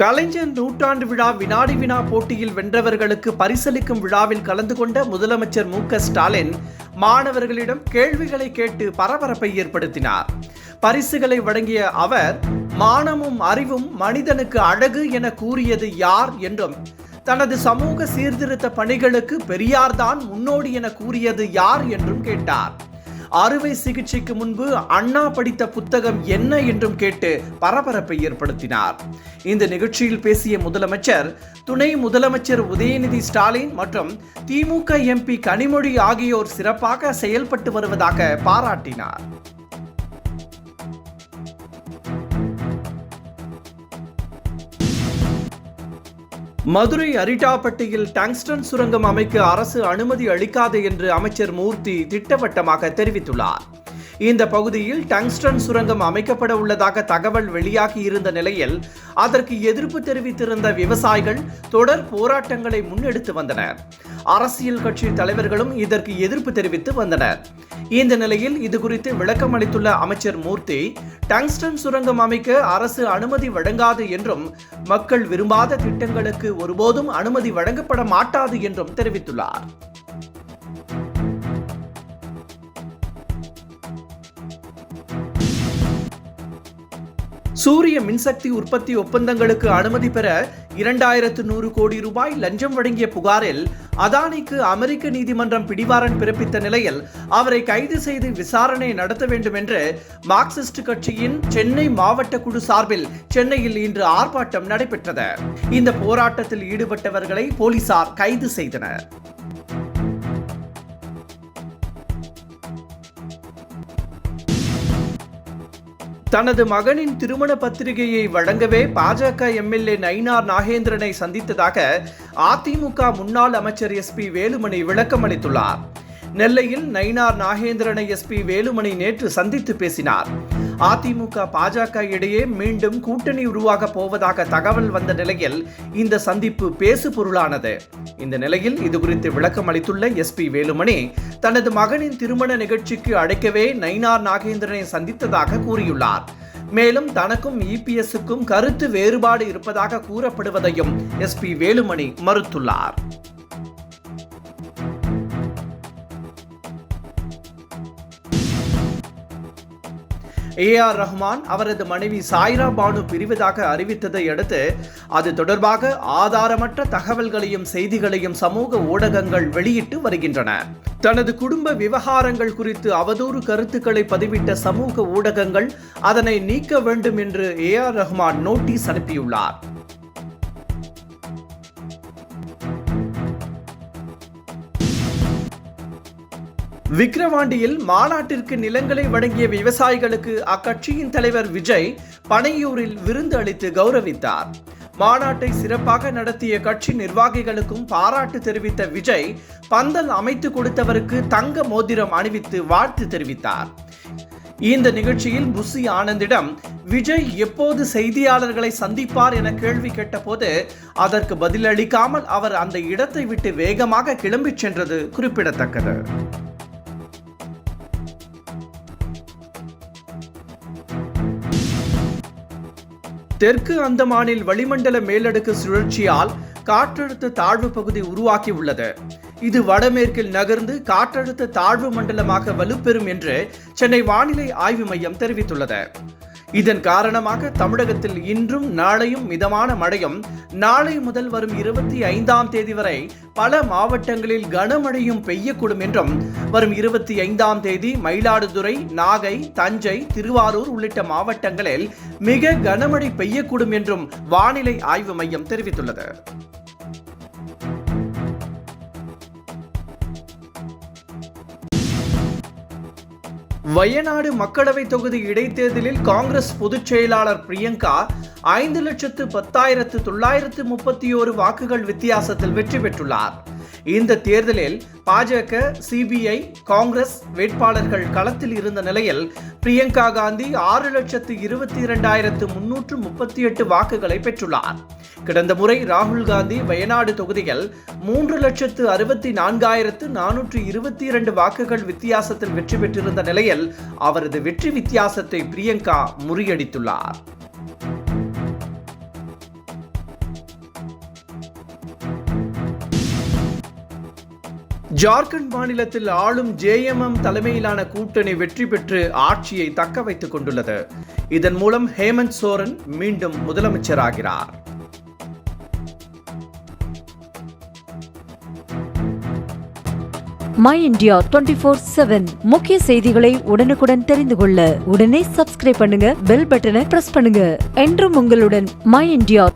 கலைஞர் நூற்றாண்டு விழா வினாடி வினா போட்டியில் வென்றவர்களுக்கு பரிசளிக்கும் விழாவில் கலந்து கொண்ட முதலமைச்சர் மு.க.ஸ்டாலின் மாணவர்களிடம் கேள்விகளை கேட்டு பரபரப்பை ஏற்படுத்தினார். பரிசுகளை வழங்கிய அவர் மானமும் அறிவும் மனிதனுக்கு அழகு என கூறியது யார் என்றும், தனது சமூக சீர்திருத்த பணிகளுக்கு பெரியார்தான் முன்னோடி என கூறியது யார் என்றும் கேட்டார். அறுவை சிகிச்சைக்கு முன்பு அண்ணா படித்த புத்தகம் என்ன என்றும் கேட்டு பரபரப்பை ஏற்படுத்தினார். இந்த நிகழ்ச்சியில் பேசிய முதலமைச்சர், துணை முதலமைச்சர் உதயநிதி ஸ்டாலின் மற்றும் திமுக எம்பி கனிமொழி ஆகியோர் சிறப்பாக செயல்பட்டு வருவதாக பாராட்டினார். மதுரை அரிட்டாப்பட்டியில் டங்ஸ்டன் சுரங்கம் அமைக்க அரசு அனுமதி அளிக்காது என்று அமைச்சர் மூர்த்தி திட்டவட்டமாக தெரிவித்துள்ளார். இந்த பகுதியில் டங்ஸ்டன் சுரங்கம் அமைக்கப்பட உள்ளதாக தகவல் வெளியாகி இருந்த நிலையில் அதற்கு எதிர்ப்பு தெரிவித்திருந்த விவசாயிகள் தொடர் போராட்டங்களை முன்னெடுத்து வந்தனர். அரசியல் கட்சி தலைவர்களும் இதற்கு எதிர்ப்பு தெரிவித்து வந்தனர். இந்த நிலையில் இது குறித்து விளக்கம் அளித்துள்ள அமைச்சர் மூர்த்தி, டங்ஸ்டன் சுரங்கம் அமைக்க அரசு அனுமதி வழங்காது என்றும், மக்கள் விரும்பாத திட்டங்களுக்கு ஒருபோதும் அனுமதி வழங்கப்பட மாட்டாது என்றும் தெரிவித்துள்ளார். சூரிய மின்சக்தி உற்பத்தி ஒப்பந்தங்களுக்கு அனுமதி பெற 2100 கோடி ரூபாய் லஞ்சம் வழங்கிய புகாரில் அதானிக்கு அமெரிக்க நீதிமன்றம் பிடிவாரண்ட் பிறப்பித்த நிலையில் அவரை கைது செய்து விசாரணை நடத்த வேண்டும் என்று மார்க்சிஸ்ட் கட்சியின் சென்னை மாவட்ட குழு சார்பில் சென்னையில் இன்று ஆர்ப்பாட்டம் நடைபெற்றது. இந்த போராட்டத்தில் ஈடுபட்டவர்களை போலீசார் கைது செய்தனர். தனது மகனின் திருமண பத்திரிகையை வழங்கவே பாஜக எம்எல்ஏ நயினார் நாகேந்திரனை சந்தித்ததாக அதிமுக முன்னாள் அமைச்சர் எஸ்பி வேலுமணி விளக்கம் அளித்துள்ளார். நெல்லையில் நயினார் நாகேந்திரனை எஸ்பி வேலுமணி நேற்று சந்தித்து பேசினார். அதிமுக பாஜக இடையே மீண்டும் கூட்டணி உருவாக போவதாக தகவல் வந்த நிலையில் இந்த சந்திப்பு பேசு பொருளானது. இந்த நிலையில் இதுகுறித்து விளக்கம் அளித்துள்ள எஸ்பி வேலுமணி, தனது மகனின் திருமண நிகழ்ச்சிக்கு அழைக்கவே நயினார் நாகேந்திரனை சந்தித்ததாக கூறியுள்ளார். மேலும் தனக்கும் இபிஎஸ்க்கும் கருத்து வேறுபாடு இருப்பதாக கூறப்படுவதையும் எஸ்பி வேலுமணி மறுத்துள்ளார். ஏஆர் ரஹ்மான் அவரது மனைவி சாய்ரா பானு பிரிவதாக அறிவித்ததை அடுத்து அது தொடர்பாக ஆதாரமற்ற தகவல்களையும் செய்திகளையும் சமூக ஊடகங்கள் வெளியிட்டு வருகின்றன. தனது குடும்ப விவகாரங்கள் குறித்து அவதூறு கருத்துக்களை பதிவிட்ட சமூக ஊடகங்கள் அதனை நீக்க வேண்டும் என்று ஏஆர் ரஹ்மான் நோட்டீஸ் அனுப்பியுள்ளார். விக்கிரவாண்டியில் மாநாட்டிற்கு நிலங்களை வழங்கிய விவசாயிகளுக்கு அக்கட்சியின் தலைவர் விஜய் பனையூரில் விருந்து அளித்து கௌரவித்தார். மாநாட்டை சிறப்பாக நடத்திய கட்சி நிர்வாகிகளுக்கும் பாராட்டு தெரிவித்த விஜய் பந்தல் அமைத்து கொடுத்தவருக்கு தங்க மோதிரம் அணிவித்து வாழ்த்து தெரிவித்தார். இந்த நிகழ்ச்சியில் புசி ஆனந்திடம் விஜய் எப்போது செய்தியாளர்களை சந்திப்பார் என கேள்வி கேட்டபோது அதற்கு பதிலளிக்காமல் அவர் அந்த இடத்தை விட்டு வேகமாக கிளம்பிச் சென்றது குறிப்பிடத்தக்கது. தெற்கு அந்தமானில் வளிமண்டல மேலடுக்கு சுழற்சியால் காற்றழுத்த தாழ்வு பகுதி உருவாக்கி உள்ளது. இது வடமேற்கில் நகர்ந்து காற்றழுத்த தாழ்வு மண்டலமாக வலுப்பெறும் என்று சென்னை வானிலை ஆய்வு மையம் தெரிவித்துள்ளது. இதன் காரணமாக தமிழகத்தில் இன்றும் நாளையும் மிதமான மழையும், நாளை முதல் வரும் 25ஆம் தேதி வரை பல மாவட்டங்களில் கனமழையும் பெய்யக்கூடும் என்றும், வரும் 25ஆம் தேதி மயிலாடுதுறை, நாகை, தஞ்சை, திருவாரூர் உள்ளிட்ட மாவட்டங்களில் மிக கனமழை பெய்யக்கூடும் என்றும் வானிலை ஆய்வு மையம் தெரிவித்துள்ளது. வயநாடு மக்களவை தொகுதி இடைத்தேர்தலில் காங்கிரஸ் பொதுச் செயலாளர் பிரியங்கா 5,10,931 வாக்குகள் வித்தியாசத்தில் வெற்றி பெற்றுள்ளார். இந்த தேர்தலில் பாஜக, சிபிஐ, காங்கிரஸ் வேட்பாளர்கள் களத்தில் இருந்த நிலையில் பிரியங்கா காந்தி 6,22,338 வாக்குகளை பெற்றுள்ளார். கடந்த முறை ராகுல் காந்தி வயநாடு தொகுதியில் 3,64,422 வாக்குகள் வித்தியாசத்தில் வெற்றி பெற்றிருந்த நிலையில் அவரது வெற்றி வித்தியாசத்தை பிரியங்கா முறியடித்துள்ளார். ஜார்க்கண்ட் மாநிலத்தில் ஆளும் JMM தலைமையிலான கூட்டணி வெற்றி பெற்று ஆட்சியை தக்க வைத்துக் கொண்டுள்ளது. இதன் மூலம் ஹேமந்த் சோரன் மீண்டும் முதலமைச்சராகிறார். My India 24/7 முக்கிய செய்திகளை உடனுக்குடன் தெரிந்து கொள்ள உடனே சப்ஸ்கிரைப் பண்ணுங்க, பெல் பட்டனை பிரஸ் பண்ணுங்க. என்றும் உங்களுடன் My India.